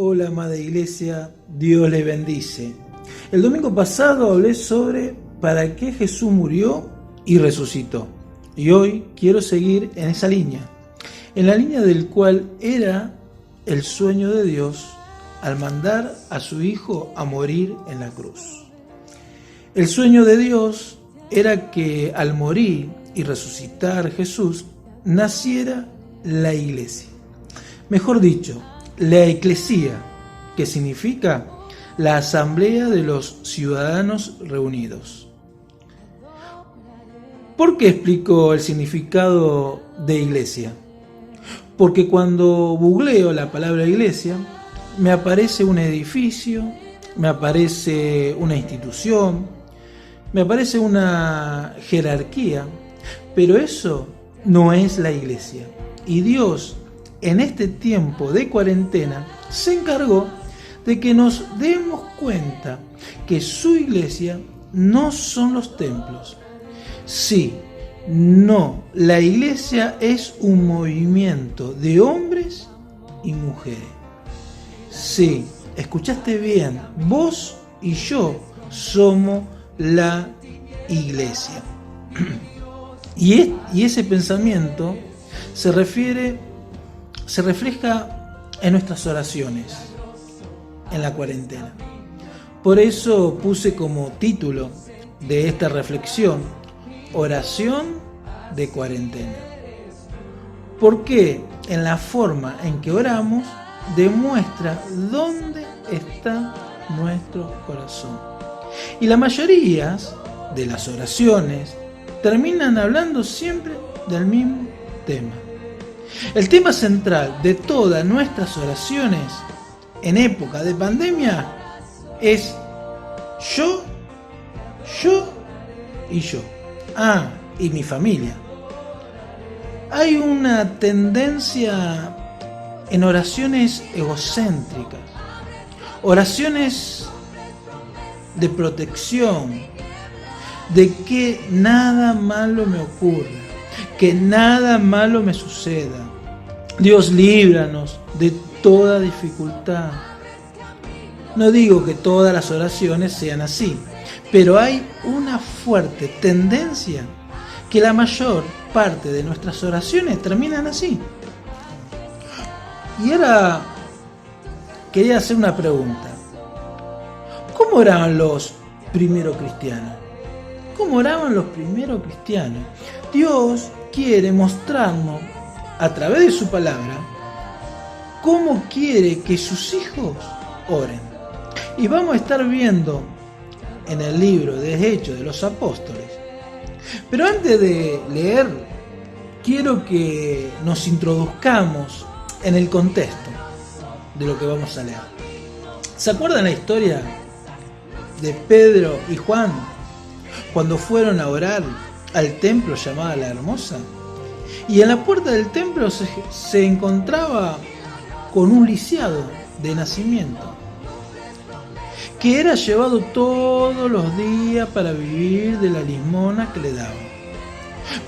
Hola, amada iglesia, Dios les bendice. El domingo pasado hablé sobre para qué Jesús murió y resucitó. Y hoy quiero seguir en esa línea, en la línea del cual era el sueño de Dios al mandar a su Hijo a morir en la cruz. El sueño de Dios era que al morir y resucitar Jesús, naciera la iglesia. Mejor dicho, la eclesía, que significa la asamblea de los ciudadanos reunidos. ¿Por qué explico el significado de iglesia? Porque cuando googleo la palabra iglesia, me aparece un edificio, me aparece una institución, me aparece una jerarquía, pero eso no es la iglesia. Y Dios, en este tiempo de cuarentena, se encargó de que nos demos cuenta que su iglesia no son los templos. Sí, no, la iglesia es un movimiento de hombres y mujeres. Sí, escuchaste bien, vos y yo somos la iglesia. Y ese pensamiento se refleja en nuestras oraciones en la cuarentena. Por eso puse como título de esta reflexión, oración de cuarentena. Porque en la forma en que oramos demuestra dónde está nuestro corazón. Y la mayoría de las oraciones terminan hablando siempre del mismo tema. El tema central de todas nuestras oraciones en época de pandemia es yo y yo. Y mi familia. Hay una tendencia en oraciones egocéntricas, oraciones de protección, de que nada malo me ocurra, que nada malo me suceda. Dios, líbranos de toda dificultad. No digo que todas las oraciones sean así, pero hay una fuerte tendencia que la mayor parte de nuestras oraciones terminan así. Y ahora quería hacer una pregunta. ¿Cómo oraban los primeros cristianos? ¿Cómo oraban los primeros cristianos? Dios quiere mostrarnos a través de su palabra cómo quiere que sus hijos oren. Y vamos a estar viendo en el libro de Hechos de los Apóstoles. Pero antes de leer, quiero que nos introduzcamos en el contexto de lo que vamos a leer. ¿Se acuerdan la historia de Pedro y Juan cuando fueron a orar al templo llamado La Hermosa? Y en la puerta del templo se encontraba con un lisiado de nacimiento, que era llevado todos los días para vivir de la limosna que le daban.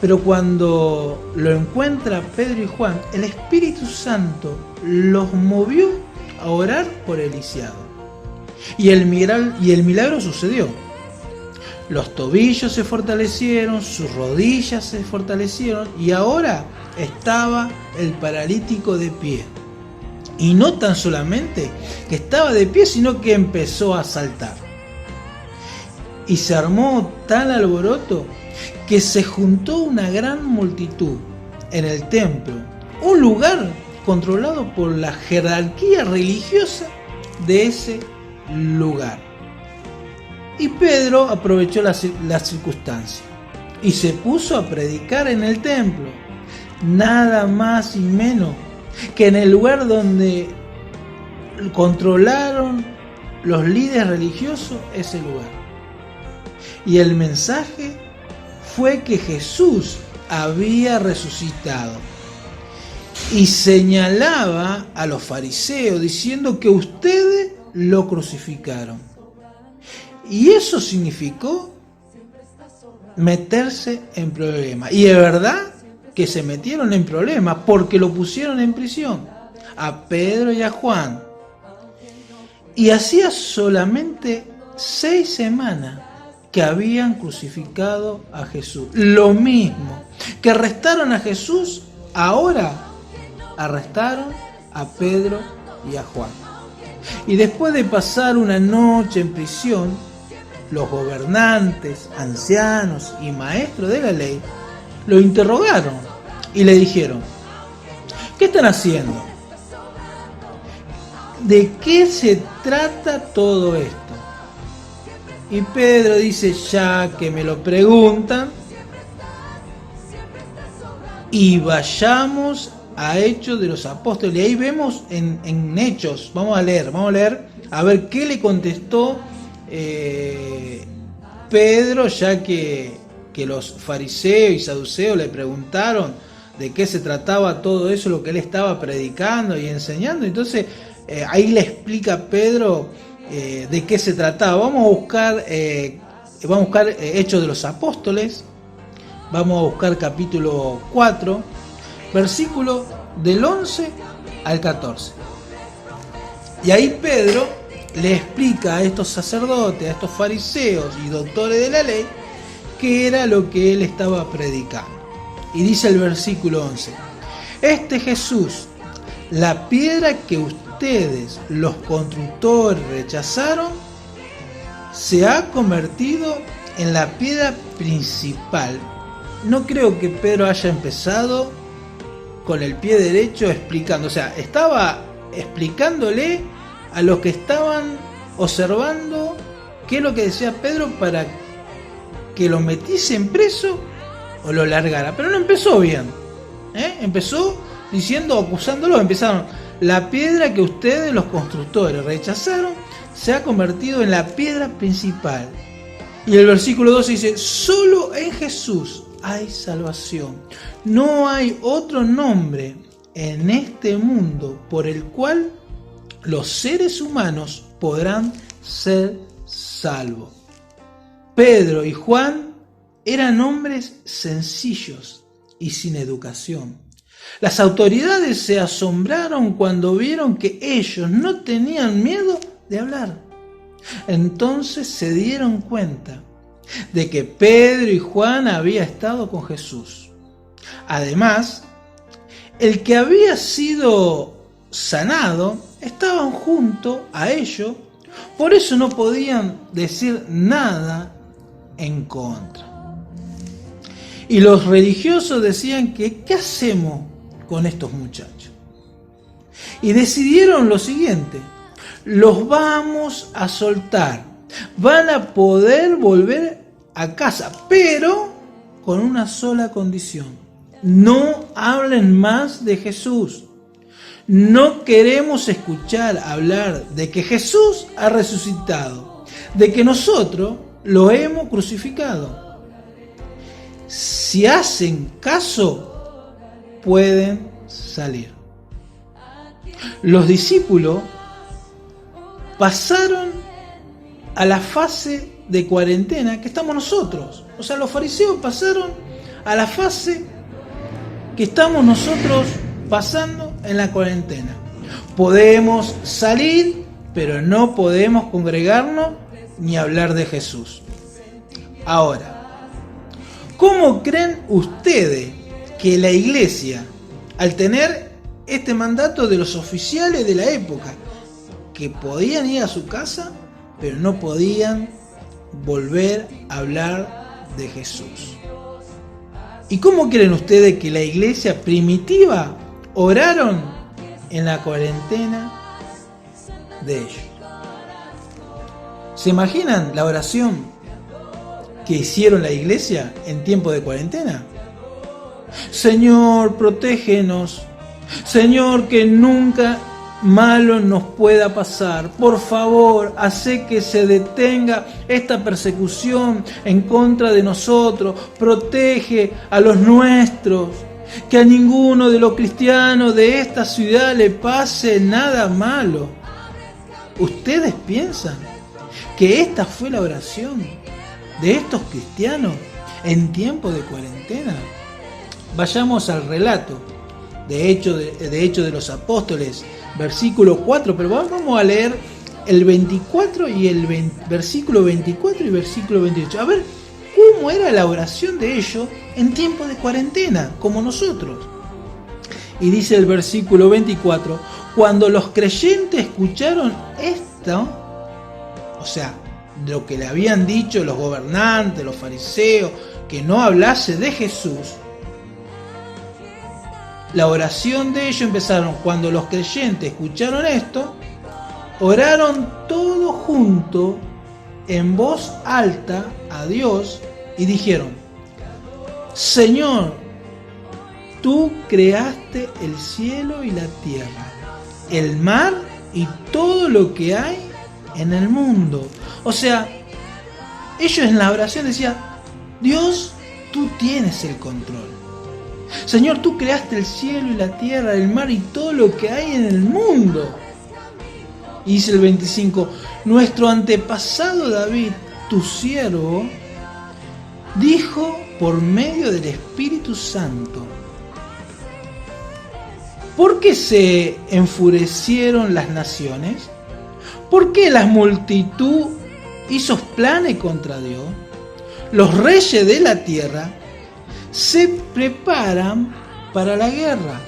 Pero cuando lo encuentra Pedro y Juan, el Espíritu Santo los movió a orar por el lisiado. Y el milagro sucedió. Los tobillos se fortalecieron, sus rodillas se fortalecieron y ahora estaba el paralítico de pie. Y no tan solamente que estaba de pie, sino que empezó a saltar. Y se armó tal alboroto que se juntó una gran multitud en el templo, un lugar controlado por la jerarquía religiosa de ese lugar. Y Pedro aprovechó la circunstancia y se puso a predicar en el templo, nada más y menos que en el lugar donde controlaron los líderes religiosos ese lugar. Y el mensaje fue que Jesús había resucitado. Y señalaba a los fariseos diciendo que ustedes lo crucificaron. Y eso significó meterse en problemas. Y es verdad que se metieron en problemas porque lo pusieron en prisión a Pedro y a Juan. Y hacía solamente 6 semanas que habían crucificado a Jesús. Lo mismo que arrestaron a Jesús, ahora arrestaron a Pedro y a Juan. Y después de pasar una noche en prisión, los gobernantes, ancianos y maestros de la ley lo interrogaron y le dijeron: ¿qué están haciendo? ¿De qué se trata todo esto? Y Pedro dice: ya que me lo preguntan, y vayamos a Hechos de los Apóstoles. Y ahí vemos en Hechos, vamos a leer a ver qué le contestó Pedro, ya que los fariseos y saduceos le preguntaron de qué se trataba todo eso, lo que él estaba predicando y enseñando. Entonces ahí le explica Pedro de qué se trataba. Vamos a buscar Hechos de los Apóstoles, vamos a buscar capítulo 4, versículo del 11 al 14. Y ahí Pedro le explica a estos sacerdotes, a estos fariseos y doctores de la ley, qué era lo que él estaba predicando. Y dice el versículo 11: este Jesús, la piedra que ustedes, los constructores, rechazaron, se ha convertido en la piedra principal. No creo que Pedro haya empezado con el pie derecho explicando, o sea, estaba explicándole a los que estaban observando qué es lo que decía Pedro para que lo metiesen preso o lo largara. Pero no empezó bien, empezó diciendo, acusándolo. Empezaron: la piedra que ustedes, los constructores, rechazaron, se ha convertido en la piedra principal. Y el versículo 12 dice: solo en Jesús hay salvación. No hay otro nombre en este mundo por el cual los seres humanos podrán ser salvos. Pedro y Juan eran hombres sencillos y sin educación. Las autoridades se asombraron cuando vieron que ellos no tenían miedo de hablar. Entonces se dieron cuenta de que Pedro y Juan habían estado con Jesús. Además, el que había sido sanado estaban junto a ellos, por eso no podían decir nada en contra. Y los religiosos decían que ¿qué hacemos con estos muchachos? Y decidieron lo siguiente: los vamos a soltar, van a poder volver a casa, pero con una sola condición: no hablen más de Jesús. No queremos escuchar hablar de que Jesús ha resucitado, de que nosotros lo hemos crucificado. Si hacen caso, pueden salir. Los discípulos pasaron a la fase de cuarentena que estamos nosotros. O sea, los fariseos pasaron a la fase que estamos nosotros pasando en la cuarentena. Podemos salir, pero no podemos congregarnos ni hablar de Jesús. Ahora, ¿cómo creen ustedes que la iglesia, al tener este mandato de los oficiales de la época, que podían ir a su casa, pero no podían volver a hablar de Jesús? ¿Y cómo creen ustedes que la iglesia primitiva oraron en la cuarentena de ellos? ¿Se imaginan la oración que hicieron la iglesia en tiempo de cuarentena? Señor, protégenos. Señor, que nunca malo nos pueda pasar. Por favor, hace que se detenga esta persecución en contra de nosotros. Protege a los nuestros. Que a ninguno de los cristianos de esta ciudad le pase nada malo. ¿Ustedes piensan que esta fue la oración de estos cristianos en tiempo de cuarentena? Vayamos al relato de Hechos de los Apóstoles, versículo 4, pero vamos a leer el 24 y el versículo 24 y versículo 28. A ver cómo era la oración de ellos en tiempo de cuarentena, como nosotros. Y dice el versículo 24, cuando los creyentes escucharon esto, o sea, lo que le habían dicho los gobernantes, los fariseos, que no hablase de Jesús, la oración de ellos empezaron, cuando los creyentes escucharon esto, oraron todos juntos en voz alta a Dios y dijeron, Señor, tú creaste el cielo y la tierra, el mar y todo lo que hay en el mundo. O sea, ellos en la oración decían, Dios, tú tienes el control. Señor, tú creaste el cielo y la tierra, el mar y todo lo que hay en el mundo. Y dice el 25, nuestro antepasado David, tu siervo, dijo por medio del Espíritu Santo, ¿por qué se enfurecieron las naciones? ¿Por qué la multitud hizo planes contra Dios? Los reyes de la tierra se preparan para la guerra.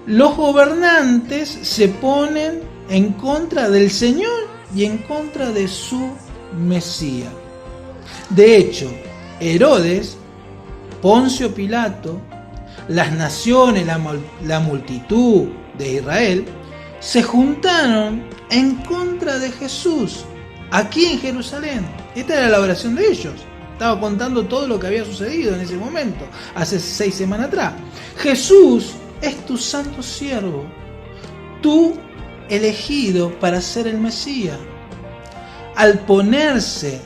Los gobernantes se ponen en contra del Señor y en contra de su Mesías. De hecho, Herodes, Poncio Pilato, las naciones, la multitud de Israel, se juntaron en contra de Jesús, aquí en Jerusalén. Esta era la oración de ellos. Estaba contando todo lo que había sucedido en ese momento, hace 6 semanas atrás. Jesús es tu santo siervo, tú elegido para ser el Mesías. Al ponerse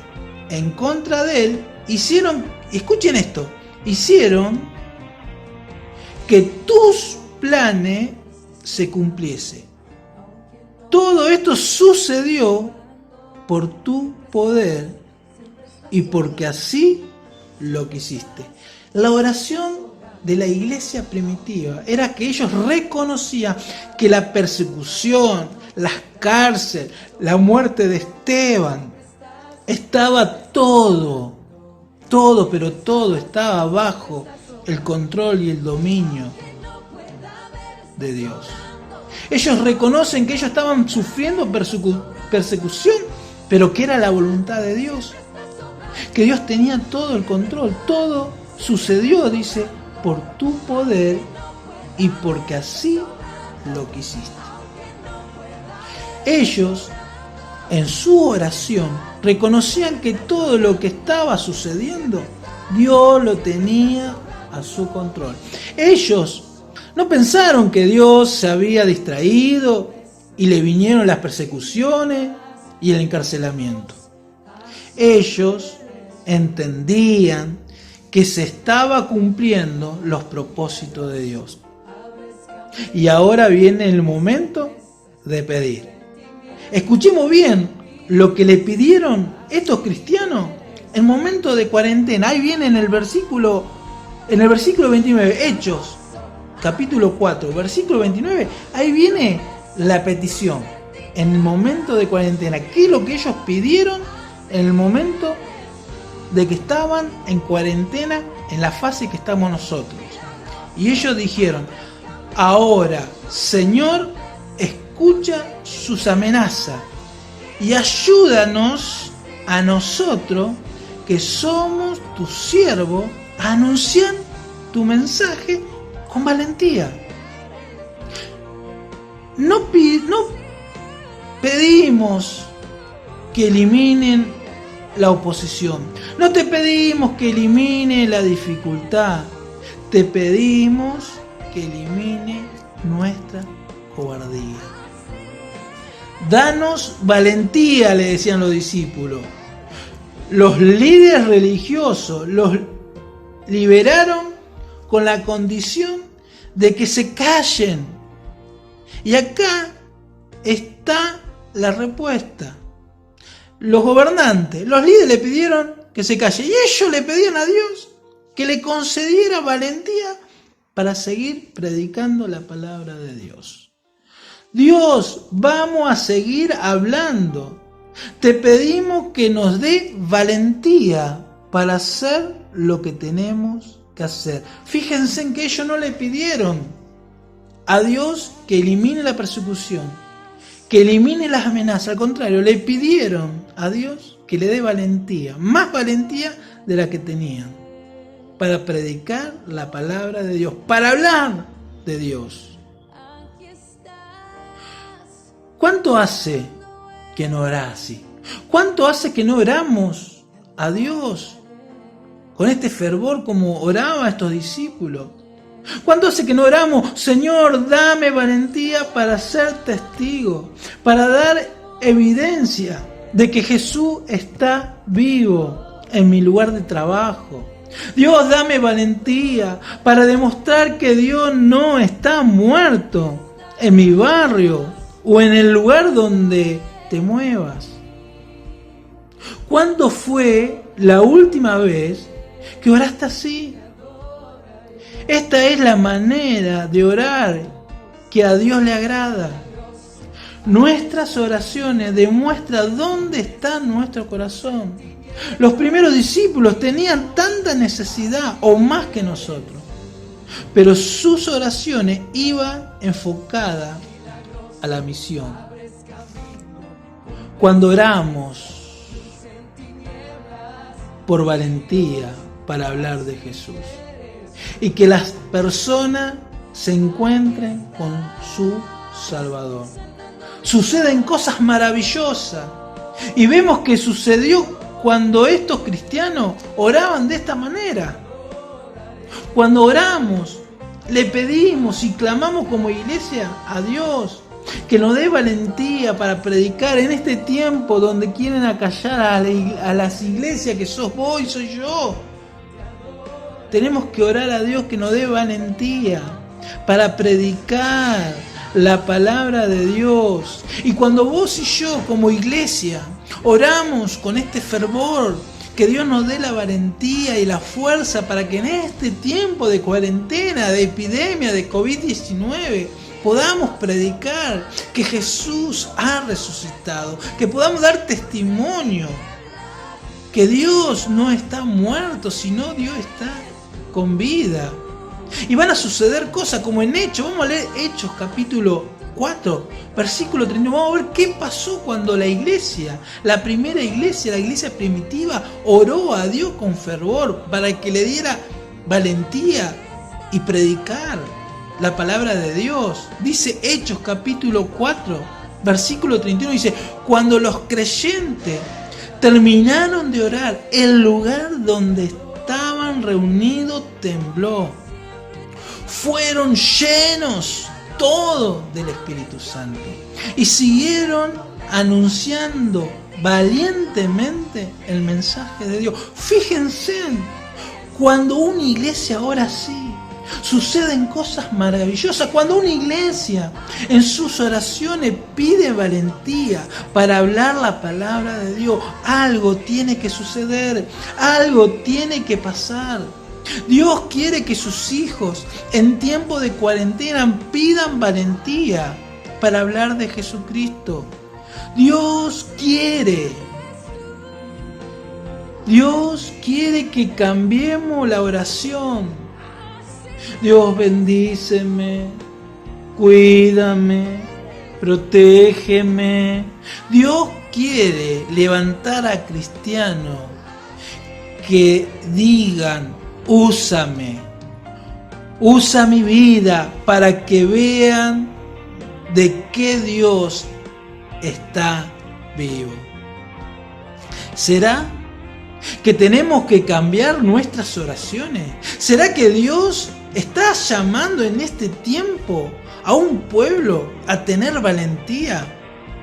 en contra de él, escuchen esto, hicieron que tus planes se cumpliesen. Todo esto sucedió por tu poder y porque así lo quisiste. La oración de la iglesia primitiva era que ellos reconocían que la persecución, las cárceles, la muerte de Esteban, estaba todo estaba bajo el control y el dominio de Dios. Ellos reconocen que ellos estaban sufriendo persecución, pero que era la voluntad de Dios. Que Dios tenía todo el control, todo sucedió, dice, por tu poder y porque así lo quisiste. Ellos, en su oración, reconocían que todo lo que estaba sucediendo, Dios lo tenía a su control. Ellos no pensaron que Dios se había distraído y le vinieron las persecuciones y el encarcelamiento. Ellos entendían que se estaba cumpliendo los propósitos de Dios. Y ahora viene el momento de pedir. Escuchemos bien lo que le pidieron estos cristianos en momento de cuarentena. Ahí viene en el versículo 29, Hechos, capítulo 4, versículo 29. Ahí viene la petición en el momento de cuarentena. ¿Qué es lo que ellos pidieron en el momento de que estaban en cuarentena, en la fase que estamos nosotros? Y ellos dijeron, ahora, Señor, escucha sus amenazas y ayúdanos a nosotros, que somos tus siervos, a anunciar tu mensaje con valentía. No pedimos que eliminen la oposición. No te pedimos que elimine la dificultad. Te pedimos que elimine nuestra cobardía. Danos valentía, le decían los discípulos. Los líderes religiosos los liberaron con la condición de que se callen. Y acá está la respuesta. Los gobernantes, los líderes le pidieron que se calle y ellos le pedían a Dios que le concediera valentía para seguir predicando la palabra de Dios. Dios, vamos a seguir hablando. Te pedimos que nos dé valentía para hacer lo que tenemos que hacer. Fíjense en que ellos no le pidieron a Dios que elimine la persecución, que elimine las amenazas. Al contrario, le pidieron a Dios que le dé valentía, más valentía de la que tenían, para predicar la palabra de Dios, para hablar de Dios. ¿Cuánto hace que no orás así? ¿Cuánto hace que no oramos a Dios con este fervor como oraban estos discípulos? ¿Cuánto hace que no oramos? Señor, dame valentía para ser testigo, para dar evidencia de que Jesús está vivo en mi lugar de trabajo. Dios, dame valentía para demostrar que Dios no está muerto en mi barrio o en el lugar donde te muevas. ¿Cuándo fue la última vez que oraste así? Esta es la manera de orar que a Dios le agrada. Nuestras oraciones demuestran dónde está nuestro corazón. Los primeros discípulos tenían tanta necesidad o más que nosotros, pero sus oraciones iban enfocadas a la misión. Cuando oramos por valentía para hablar de Jesús y que las personas se encuentren con su Salvador, suceden cosas maravillosas, y vemos que sucedió cuando estos cristianos oraban de esta manera. Cuando oramos, le pedimos y clamamos como iglesia a Dios que nos dé valentía para predicar en este tiempo donde quieren acallar a las iglesias, que sos vos y soy yo. Tenemos que orar a Dios que nos dé valentía para predicar la palabra de Dios. Y cuando vos y yo como iglesia oramos con este fervor, que Dios nos dé la valentía y la fuerza para que en este tiempo de cuarentena, de epidemia, de COVID-19, podamos predicar que Jesús ha resucitado, que podamos dar testimonio que Dios no está muerto, sino Dios está con vida. Y van a suceder cosas como en Hechos. Vamos a leer Hechos capítulo 4, versículo 31. Vamos a ver qué pasó cuando la iglesia, la primera iglesia, la iglesia primitiva, oró a Dios con fervor para que le diera valentía y predicar la palabra de Dios. Dice Hechos capítulo 4, versículo 31, dice: cuando los creyentes terminaron de orar, el lugar donde estaban reunidos tembló. Fueron llenos todos del Espíritu Santo y siguieron anunciando valientemente el mensaje de Dios. Fíjense, cuando una iglesia ora así, suceden cosas maravillosas. Cuando una iglesia en sus oraciones pide valentía para hablar la palabra de Dios, algo tiene que suceder, algo tiene que pasar. Dios quiere que sus hijos en tiempo de cuarentena pidan valentía para hablar de Jesucristo. Dios quiere que cambiemos la oración. Dios, bendíceme, cuídame, protégeme. Dios quiere levantar a cristianos que digan: úsame, usa mi vida, para que vean de qué Dios está vivo. ¿Será que tenemos que cambiar nuestras oraciones? ¿Será que Dios está llamando en este tiempo a un pueblo a tener valentía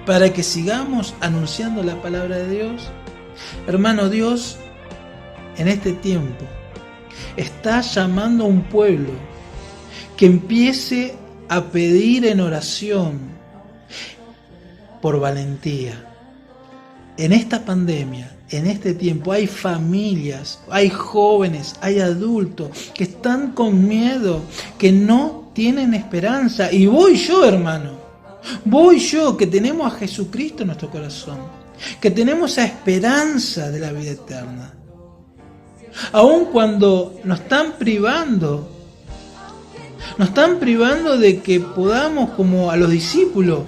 para que sigamos anunciando la palabra de Dios? Hermano, Dios en este tiempo está llamando a un pueblo que empiece a pedir en oración por valentía. En esta pandemia, en este tiempo, hay familias, hay jóvenes, hay adultos que están con miedo, que no tienen esperanza. Y vos y yo, hermano, Vos y yo, que tenemos a Jesucristo en nuestro corazón, que tenemos esa esperanza de la vida eterna. Aun cuando nos están privando de que podamos, como a los discípulos,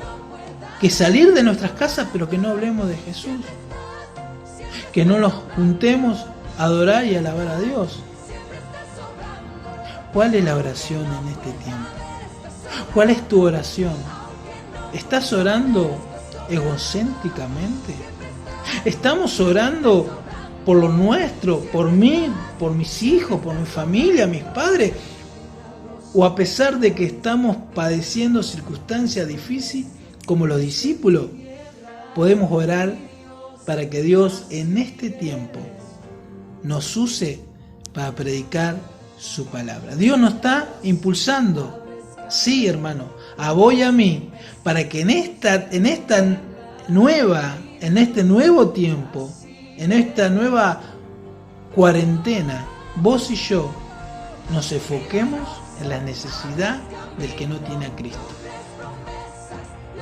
que salir de nuestras casas, pero que no hablemos de Jesús. Que no nos juntemos a adorar y alabar a Dios. ¿Cuál es la oración en este tiempo? ¿Cuál es tu oración? ¿Estás orando egocéntricamente? ¿Estamos orando por lo nuestro, por mí, por mis hijos, por mi familia, mis padres? ¿O a pesar de que estamos padeciendo circunstancias difíciles, como los discípulos, podemos orar para que Dios en este tiempo nos use para predicar su palabra? Dios nos está impulsando, sí, hermano, a vos y a mí, para que en este nuevo tiempo, en esta nueva cuarentena, vos y yo nos enfoquemos en la necesidad del que no tiene a Cristo.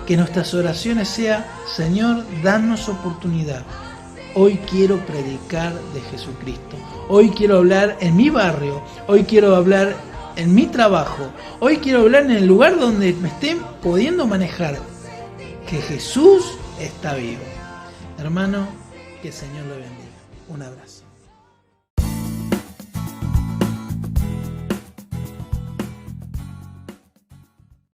Que nuestras oraciones sean: Señor, danos oportunidad. Hoy quiero predicar de Jesucristo. Hoy quiero hablar en mi barrio. Hoy quiero hablar en mi trabajo. Hoy quiero hablar en el lugar donde me estén pudiendo manejar. Que Jesús está vivo. Hermano, que el Señor lo bendiga. Un abrazo.